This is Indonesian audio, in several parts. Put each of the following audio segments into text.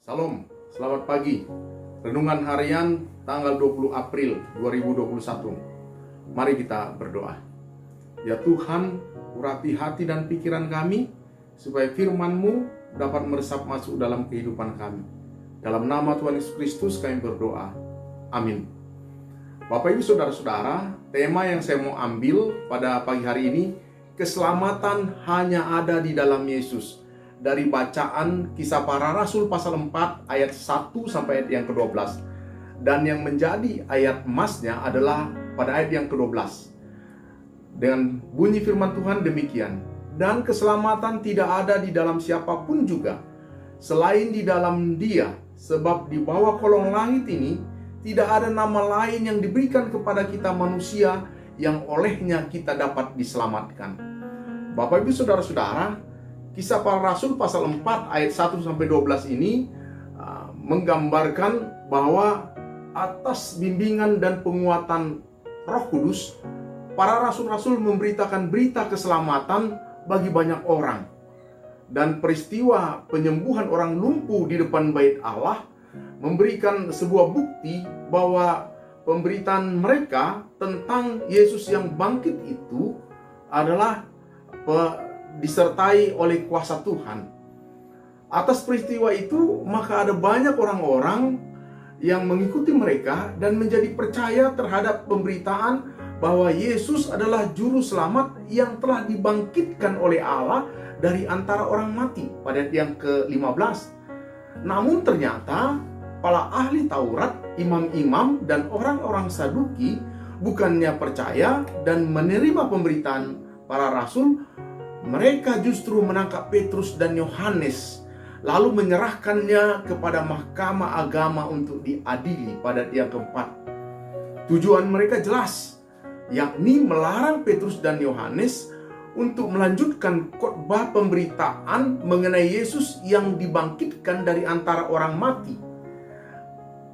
Salam, selamat pagi. Renungan harian tanggal 20 April 2021. Mari kita berdoa. Ya Tuhan, urapi hati dan pikiran kami, supaya firman-Mu dapat meresap masuk dalam kehidupan kami. Dalam nama Tuhan Yesus Kristus kami berdoa. Amin. Bapak Ibu Saudara-saudara, tema yang saya mau ambil pada pagi hari ini, keselamatan hanya ada di dalam Yesus. Dari bacaan Kisah Para Rasul pasal 4 ayat 1 sampai ayat yang ke-12. Dan yang menjadi ayat emasnya adalah pada ayat yang ke-12. Dengan bunyi firman Tuhan demikian, dan keselamatan tidak ada di dalam siapapun juga selain di dalam Dia, sebab di bawah kolong langit ini tidak ada nama lain yang diberikan kepada kita manusia yang olehnya kita dapat diselamatkan. Bapak Ibu Saudara-saudara, Kisah Para Rasul pasal 4 ayat 1 sampai 12 ini menggambarkan bahwa atas bimbingan dan penguatan Roh Kudus, para rasul-rasul memberitakan berita keselamatan bagi banyak orang. Dan peristiwa penyembuhan orang lumpuh di depan bait Allah memberikan sebuah bukti bahwa pemberitaan mereka tentang Yesus yang bangkit itu adalah disertai oleh kuasa Tuhan. Atas peristiwa itu, maka ada banyak orang-orang yang mengikuti mereka dan menjadi percaya terhadap pemberitaan bahwa Yesus adalah juru selamat yang telah dibangkitkan oleh Allah dari antara orang mati pada ayat yang ke-15. Namun ternyata para ahli Taurat, imam-imam dan orang-orang Saduki bukannya percaya dan menerima pemberitaan para rasul. Mereka justru menangkap Petrus dan Yohanes, lalu menyerahkannya kepada mahkamah agama untuk diadili pada yang keempat. Tujuan mereka jelas, yakni melarang Petrus dan Yohanes untuk melanjutkan khotbah pemberitaan mengenai Yesus yang dibangkitkan dari antara orang mati.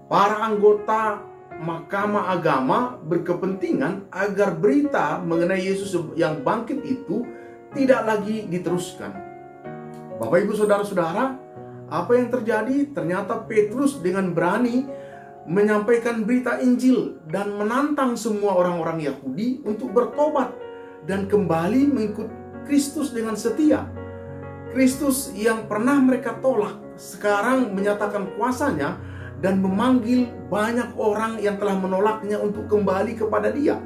Para anggota mahkamah agama berkepentingan agar berita mengenai Yesus yang bangkit itu tidak lagi diteruskan. Bapak Ibu Saudara-saudara, apa yang terjadi? Ternyata Petrus dengan berani menyampaikan berita Injil dan menantang semua orang-orang Yahudi untuk bertobat dan kembali mengikut Kristus dengan setia. Kristus yang pernah mereka tolak sekarang menyatakan kuasanya dan memanggil banyak orang yang telah menolaknya untuk kembali kepada Dia.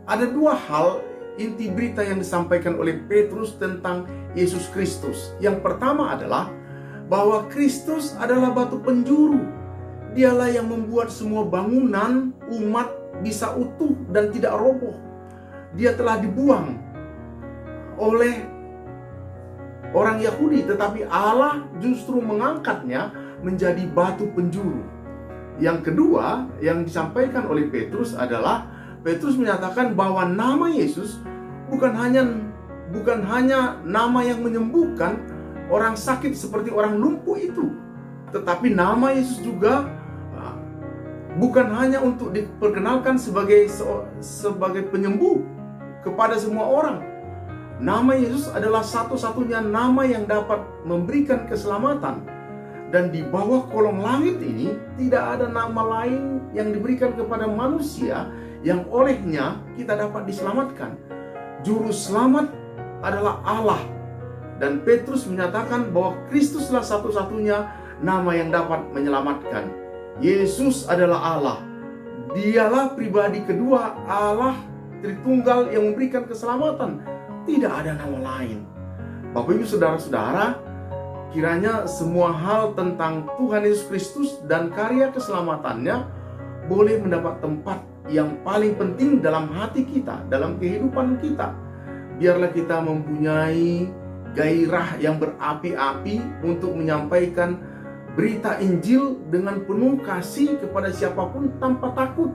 Ada dua hal inti berita yang disampaikan oleh Petrus tentang Yesus Kristus. Yang pertama adalah bahwa Kristus adalah batu penjuru. Dialah yang membuat semua bangunan umat bisa utuh dan tidak roboh. Dia telah dibuang oleh orang Yahudi, tetapi Allah justru mengangkatnya menjadi batu penjuru. Yang kedua yang disampaikan oleh Petrus adalah Petrus menyatakan bahwa nama Yesus bukan hanya nama yang menyembuhkan orang sakit seperti orang lumpuh itu, tetapi nama Yesus juga bukan hanya untuk diperkenalkan sebagai penyembuh kepada semua orang. Nama Yesus adalah satu-satunya nama yang dapat memberikan keselamatan. Dan di bawah kolong langit ini tidak ada nama lain yang diberikan kepada manusia yang olehnya kita dapat diselamatkan. Juru selamat adalah Allah. Dan Petrus menyatakan bahwa Kristuslah satu-satunya nama yang dapat menyelamatkan. Yesus adalah Allah. Dialah pribadi kedua Allah Tritunggal yang memberikan keselamatan. Tidak ada nama lain. Bapak Ibu Saudara-saudara, kiranya semua hal tentang Tuhan Yesus Kristus dan karya keselamatannya boleh mendapat tempat yang paling penting dalam hati kita, dalam kehidupan kita. Biarlah kita mempunyai gairah yang berapi-api untuk menyampaikan berita Injil dengan penuh kasih kepada siapapun tanpa takut,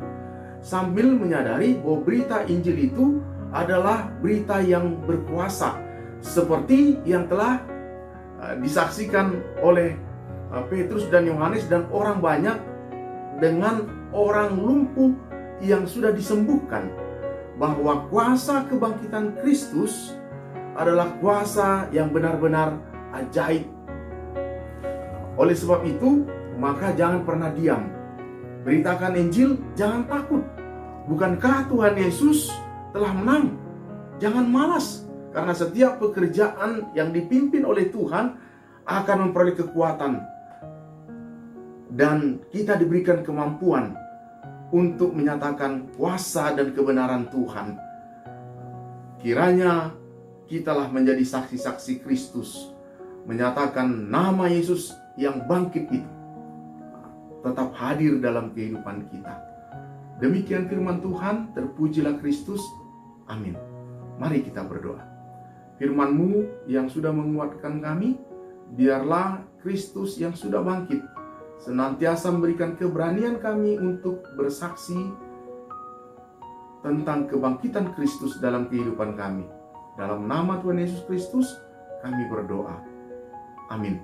sambil menyadari bahwa berita Injil itu adalah berita yang berkuasa, seperti yang telah disaksikan oleh Petrus dan Yohanes dan orang banyak dengan orang lumpuh yang sudah disembuhkan, bahwa kuasa kebangkitan Kristus adalah kuasa yang benar-benar ajaib. Oleh sebab itu, maka jangan pernah diam. Beritakan Injil, jangan takut. Bukankah Tuhan Yesus telah menang? Jangan malas, karena setiap pekerjaan yang dipimpin oleh Tuhan akan memperoleh kekuatan. Dan kita diberikan kemampuan untuk menyatakan kuasa dan kebenaran Tuhan. Kiranya kitalah menjadi saksi-saksi Kristus, menyatakan nama Yesus yang bangkit itu tetap hadir dalam kehidupan kita. Demikian firman Tuhan, terpujilah Kristus. Amin. Mari kita berdoa. Firman-Mu yang sudah menguatkan kami, biarlah Kristus yang sudah bangkit senantiasa memberikan keberanian kami untuk bersaksi tentang kebangkitan Kristus dalam kehidupan kami. Dalam nama Tuhan Yesus Kristus, kami berdoa. Amin.